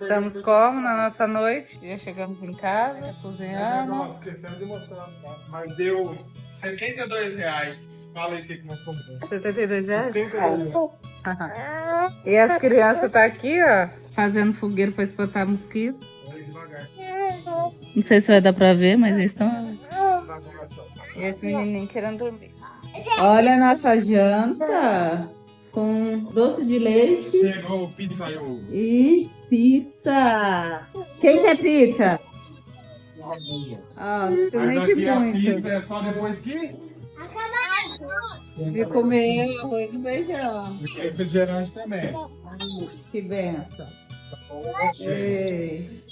Estamos como na nossa noite? Já chegamos em casa, cozinhando. Mas deu R$ 72. Fala aí o que nós compramos. R$ 72? R$ 72. E as crianças tá aqui, ó, fazendo fogueiro para espantar mosquito. Não sei se vai dar pra ver, mas eles estão. E esse menininho querendo dormir. Olha a nossa janta com doce de leite Chegou o pizzaiolo. e pizza. Quem quer pizza? Ah, não precisa Mas nem aqui de a muito. pizza é só depois que De comer arroz e beijão. refrigerante também. Que benção. Ei.